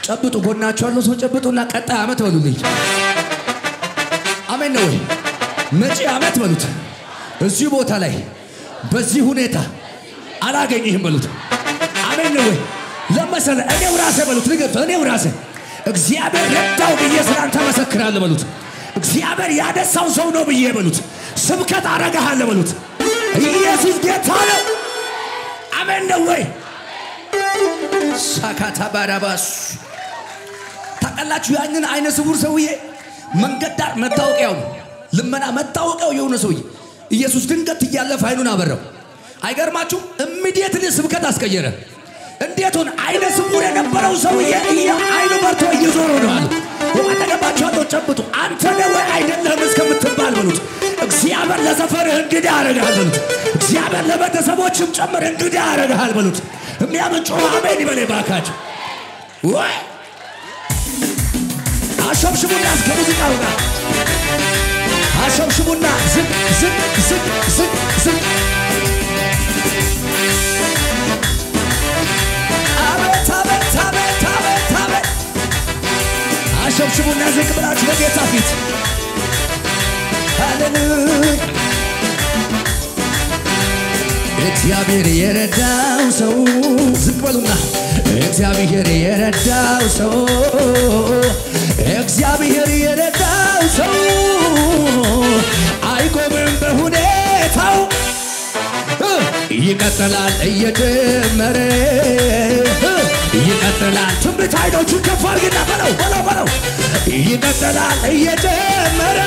ጨብጡ ጎናችሁ ያለው ሰው ጨብጡና ቀጣይ ዓመት በሉልኝ አሜን ነው መጪ ዓመት በሉት እዚህ ቦታ ላይ በዚህ ሁኔታ አላገኝህም በሉት አሜን ነው ለምሳሌ እኔው ራሴ በሉት ንገሩት እኔው ራሴ እግዚአብሔር ረዳው ብዬ ስላንተ መሰክራለሁ በሉት እግዚአብሔር ያደሳው ሰው ነው ብዬ በሉት ስብከት አረጋለሁ በሉት ኢየሱስ ጌታ ነው አሜን ነው ሳካታ ባራባስ ታቀላችሁ ያንን አይነ ስውር ሰውዬ መንገድ ዳር መታወቂያው ልመና መታወቂያው የሆነ ሰውዬ ኢየሱስ ድንገት ያለፈ አይኑን አበራው አይገርማችሁ ኢሚዲየትሊ ስብከት አስቀየረ እንዴት ሆነ አይነ ስውር የነበረው ሰውዬ አይኑ በርቶ እየዞረ ነው አለ ወጣገባቸው ተጨብጡ አንተ ነው አይደለም እስከምትባል በሉት እግዚአብሔር ለሰፈርህ እንግዳ ያረጋል በሉት እግዚአብሔር ለቤተሰቦችም ጨምር እንግዳ ያረጋል በሉት የሚያመጡ አሜን ይበል ባካችሁ ወይ አሸብሽቡና እስከሙዚቃው ጋር አሸብሽቡና ዝቅ ዝቅ ዝቅ ዝቅ ዝቅ አቤት አቤት አቤት አቤት አቤት አሸብሽቡና ዝቅ ብላችሁ በጌታ ፊት ሃሌሉያ እግዚአብሔር የረዳው ሰው ዝቅ በሉና እግዚአብሔር የረዳው ሰው እግዚአብሔር የረዳው ሰው አይቆምም በሁኔታው ይቀጥላል እየጀመረ ይቀጥላል ትንቢት አይኖቹ ከፍ አድርግና በለው ይቀጥላል እየጀመረ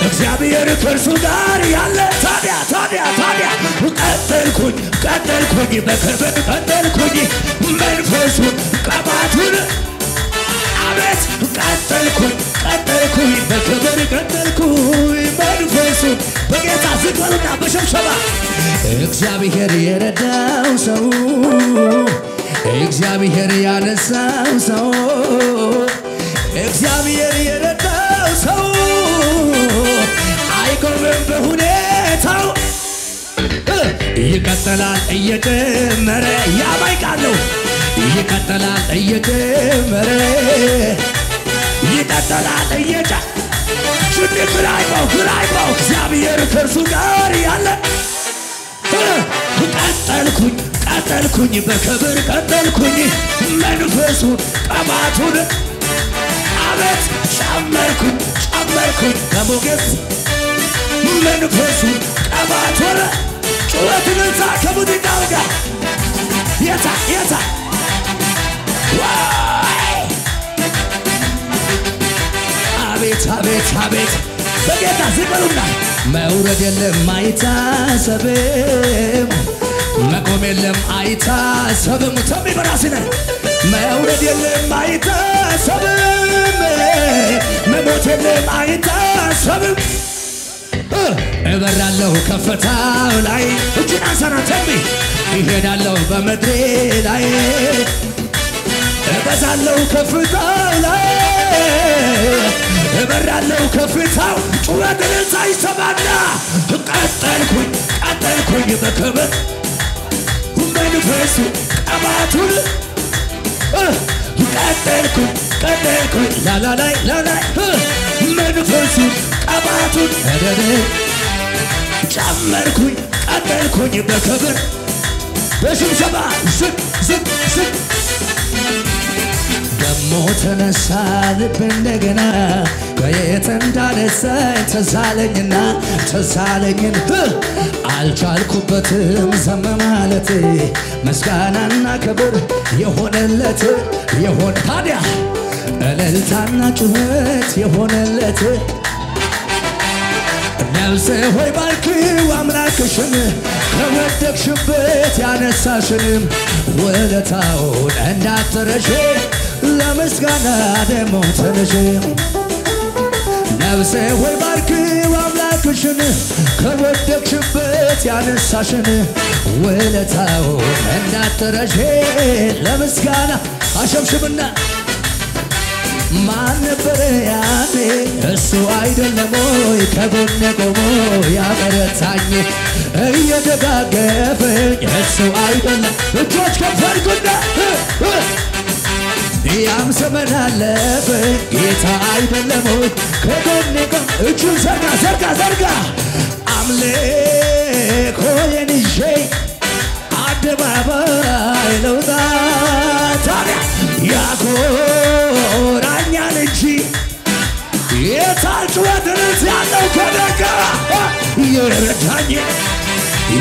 እግዚአብሔር ከእርሱ ጋር ያለ ታዲያ ቀጠልኩኝ በክብር ቀጠልኩኝ መንፈሱን ቀባቱን አቤት ቀጠልኩኝ በክብር ቀጠልኩኝ መንፈሱን በጌታ ዝግበሉና በሸብሸባ እግዚአብሔር የረዳው ሰው እግዚአብሔር ያነሳው ሰው እግዚአብሔር የረዳው ሰው አይቆምም በሁኔታው ይቀጥላል እየጀመረ ያማይቃለው ይቀጥላል እየጀመረ ይቀጥላል ግራይባው እግዚአብሔር ከእርሱ ጋር ያለ ቀጠልኩኝ በክብር ቀጠልኩኝ መንፈሱን ቀባቱን አቤት ጨመርኩኝ በሞገስ መንፈሱን ቀባቱን ጩኸትን እዛ ከሙዚቃው ጋር የታ አቤት በጌታ ዝበሉና መውረድ የለም አይታሰብም መቆም የለም አይታሰብም ተሚ በራስነ መውረድ የለም አይታሰብም መሞት የለም አይታሰብም እበራለሁ ከፍታው ላይ እጅን አንሳና ተሚ ይሄዳለሁ በመድሬ ላይ እበዛለሁ ከፍታው ላይ እበራለሁ ከፍታው ጩኸትን ሳይሰማና ቀጠልኩኝ በክብር መንፈሱ ቀባቱን ቀጠልኩኝ ላላይ መንፈሱ ቀባቱን ጨመርኩኝ ቀጠልኩኝ በክብር በሽብሸባ ዝቅ ደሞ ተነሳ ልብ እንደገና ከየት እንዳነሳኝ ተሳለኝን አልቻልኩበትም ዘመ ማለት ምስጋናና ክብር የሆነለት ታዲያ እልልታና ጩኸት የሆነለት ነፍሴ ሆይ ባርኪው አምላክሽን ከወደቅሽበት ያነሳሽንም ውለታውን እንዳትረሺ ለምስጋና ደሞ ተነሺ ነፍሴ ሆይ ባርኪው አምላክሽን ከወደቅሽበት ያነሳሽን ውለታውን እንዳትረሺ ለምስጋና አሸብሽብና ማን ነበር ያኔ እሱ አይደለም ወይ ከጎኔ ቆሞ ያበረታኝ እየደጋገፈኝ እሱ አይደለም እጆች ከፍ አድርጉና ያም ዘመን አለፈ ጌታ አይደለም ወይ ከጎኔ ቆም እጁን ዘርጋ ዘርጋ ዘርጋ አምልኮዬን ይዤ አደባባይ ልውጣ ታዲያ ያኮራኛል እንጂ የታል ጩኸት ያለው ከደጋ የረዳኝ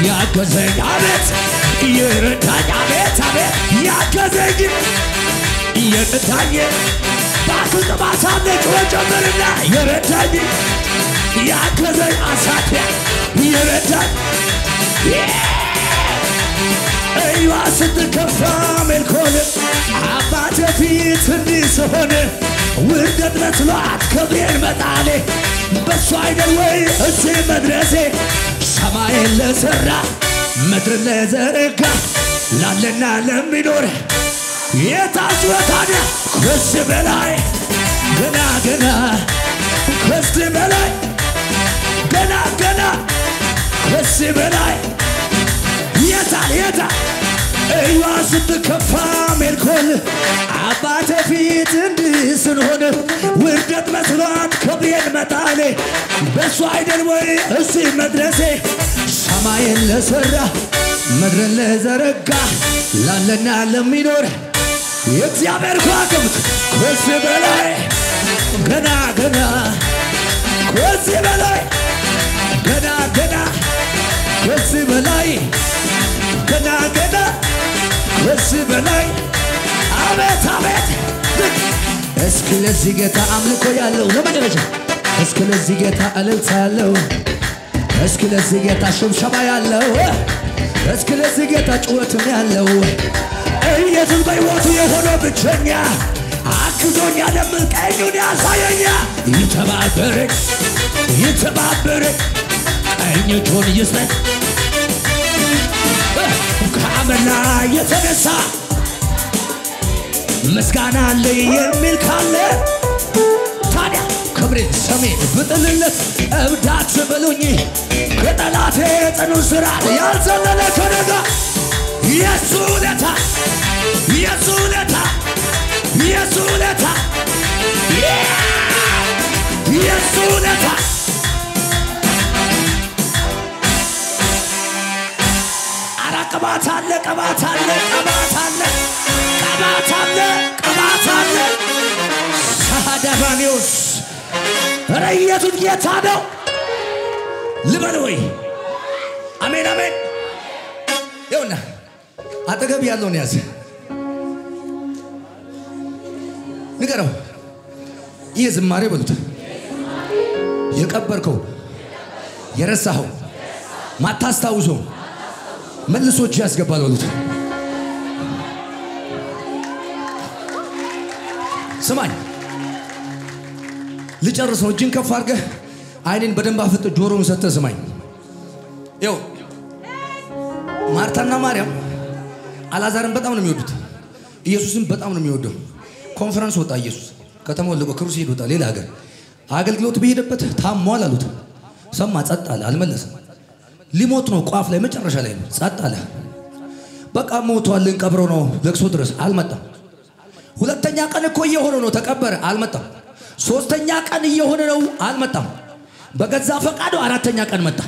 ያገዘኝ አቤት የረዳኝ አቤት አቤት ያገዘኝ የረዳኝ ባስጥማት አለ ጩኸት ጀምርና የረዳኝ ያገዘኝ አሳቲያ የረዳኝ እዩዋ ስትከፋ ሜልኮል አባቴ ፊት እንዲህ ስሆን ውርደት መስሏት ክብሬን መጣሌ በሱ አይደል ወይ እዚህ መድረሴ ሰማይን ለሠራ ምድርን ለዘረጋ ላለና ለሚኖር የታችወ ታዲያ ከዚህ በላይ ገና ገና ከዚህ በላይ ገና ገና ከዚህ በላይ የታል የታል እዩዋ ስትከፋ ሜልኮል አባቴ ፊት እንዲህ ስንሆን ውርደት መስሏት ክብሬን መጣሌ በሱ አይደል ወይ እዚህ መድረሴ ሰማይን ለሠራ ምድርን ለዘረጋ ላለና ለሚኖር የእግዚአብሔር ከዋክብት ከዚህ በላይ ገና ገና ከዚህ በላይ ገና ገና ከዚህ በላይ ገና ገና ከዚህ በላይ አቤት አቤት እስኪ ለዚህ ጌታ አምልኮ ያለው ለመጨረሻ እስኪ ለዚህ ጌታ እልልታ ያለው እስኪ ለዚህ ጌታ ሽብሸባ ያለው እስኪ ለዚህ ጌታ ጩኸትም ያለው ኢየሱስ በሕይወቱ የሆነው ብቸኛ አግዞኛ ለምን ቀኙን ያሳየኛ ይተባበረኝ ይተባበረኝ ቀኝ እጁን ይስጠኝ ከአመና የተነሳ ምስጋና አለኝ የሚል ካለ ታዲያ ክብሬን ሰሜን ብጥልለት እብዳት በሉኝ ከጠላቴ ጽኑ ስራት ያልዘለለ ከነጋ የሱ ውለታ የሱ ውለታ የሱ ውለታ የሱ ውለታ ቅባት አለ ቅባት አለ ቅባት አለ ቅባት አለ ቅባት አለ ሳዳባኒዮስ ኢየሱስ ጌታ ነው ልበል ወይ አሜን አሜን ይውና አጠገብ ያለውን ያዝ ንገረው ይህ ዝማሬ በሉት የቀበርከው የረሳኸው ማታስታውሰው መልሶች ያስገባል በሉት ስማኝ ልጨርስ ነው እጅን ከፍ አድርገህ አይኔን በደንብ አፍጥ ጆሮውን ሰጥተህ ስማኝ ይው ማርታና ማርያም አላዛርን በጣም ነው የሚወዱት ኢየሱስን በጣም ነው የሚወደው ኮንፈረንስ ወጣ ኢየሱስ ከተማው ለቆ ክሩሴድ ወጣ ሌላ ሀገር አገልግሎት በሄደበት ታሟል አሉት ሰማ ጸጥ አለ አልመለሰም ሊሞት ነው ቋፍ ላይ መጨረሻ ላይ ነው ጸጥ አለ በቃ ሞቷል እንቀብረው ነው ለቅሶ ድረስ አልመጣም ሁለተኛ ቀን እኮ እየሆነ ነው ተቀበረ አልመጣም ሶስተኛ ቀን እየሆነ ነው አልመጣም በገዛ ፈቃዱ አራተኛ ቀን መጣ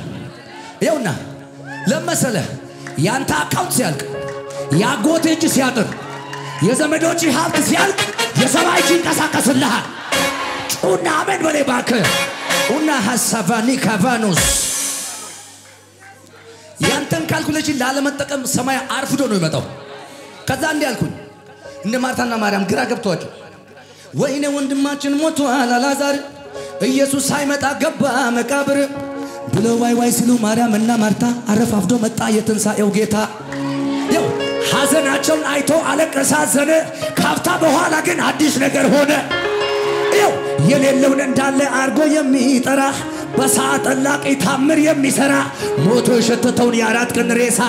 ይውና ለመሰለ ያንተ አካውንት ሲያልቅ ያጎቴ እጅ ሲያጥር የዘመዶች ሀብት ሲያልቅ የሰማይ እጅ ይንቀሳቀስልሃል ጩና አሜን በሌ ባክህ ኡና ሐሳባኒ ካቫኖስ ያንተን ካልኩሌሽን ላለመጠቀም ሰማይ አርፍዶ ነው ይመጣው ከዛ እንዴ አልኩኝ እንደ ማርታና ማርያም ግራ ገብቷቸው ወይኔ ወንድማችን ሞቷል አላዛር ኢየሱስ ሳይመጣ ገባ መቃብር ብለው ዋይ ዋይ ሲሉ ማርያምና ማርታ አረፋፍዶ መጣ የትንሳኤው ጌታ ያው ሐዘናቸውን አይቶ አለቀሰ አዘነ ካፍታ በኋላ ግን አዲስ ነገር ሆነ ያው የሌለውን እንዳለ አርጎ የሚጠራ በሰዓት ላቂ ታምር የሚሰራ ሞቶ የሸተተውን የአራት ቀን ሬሳ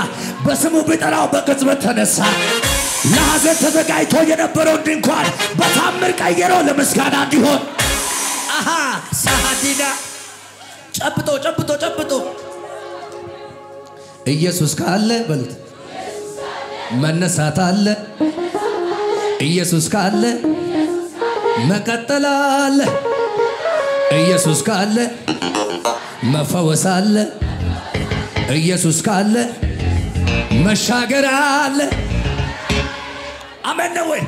በስሙ ቢጠራው በቅጽበት ተነሳ ለሐዘን ተዘጋጅቶ የነበረው ድንኳን በታምር ቀየረው ለምስጋና እንዲሆን አሃ ሳሃዲና ጨብጦ ጨብጦ ጨብጦ ኢየሱስ ካለ በሉት መነሳት አለ ኢየሱስ ካለ መቀጠል አለ ኢየሱስ ካለ መፈወስ አለ ኢየሱስ ካለ መሻገር አለ አሜን ነው ወይ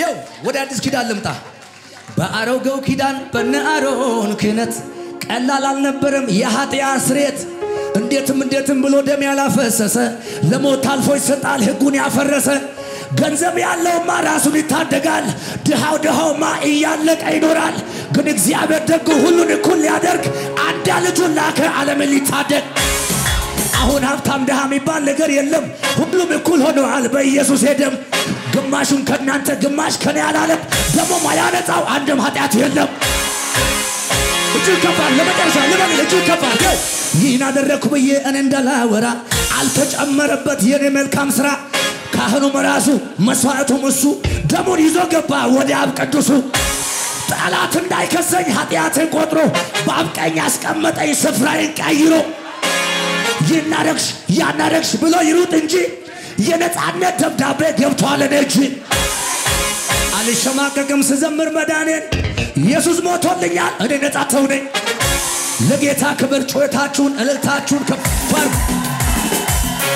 ይው ወደ አዲስ ኪዳን ልምጣ በአሮጌው ኪዳን በነ አሮን ክህነት ቀላል አልነበረም የኃጢአት ስርየት እንዴትም ብሎ ደም ያላፈሰሰ ለሞት አልፎ ይሰጣል ሕጉን ያፈረሰ ገንዘብ ያለውማ ራሱን ይታደጋል ድሃውማ እያለቀ ይኖራል ግን እግዚአብሔር ደግ ሁሉን እኩል ሊያደርግ አንድ ልጁን ላከ ዓለምን ሊታደግ አሁን ሀብታም ድሃ የሚባል ነገር የለም ሁሉም እኩል ሆነዋል በኢየሱስ ደም ግማሹን ከናንተ ግማሽ ከኔ ያላለም ደሞ ማያነጻው አንድም ኃጢአት የለም እጁ ከፋል ለመጨረሻ ለምን እጁ ከፋል ይህን አደረኩ ብዬ እኔ እንዳላወራ አልተጨመረበት የኔ መልካም ስራ ካህኑ መራሱ መስዋዕቱም እሱ ደሙን ይዞ ገባ ወደ አብ ቅዱሱ ጠላት እንዳይከሰኝ ኃጢአቴን ቆጥሮ በአብ ቀኝ አስቀመጠኝ ስፍራዬን ቀይሮ ያናረግሽ ብሎ ይሩጥ እንጂ የነጻነት ደብዳቤ ገብቷል እኔ እጅ አልሸማቀቅም ስዘምር መዳኔን ኢየሱስ ሞቶልኛል እኔ ነጻ ሰው ነኝ ለጌታ ክብር ጩኸታችሁን እልልታችሁን ከፍ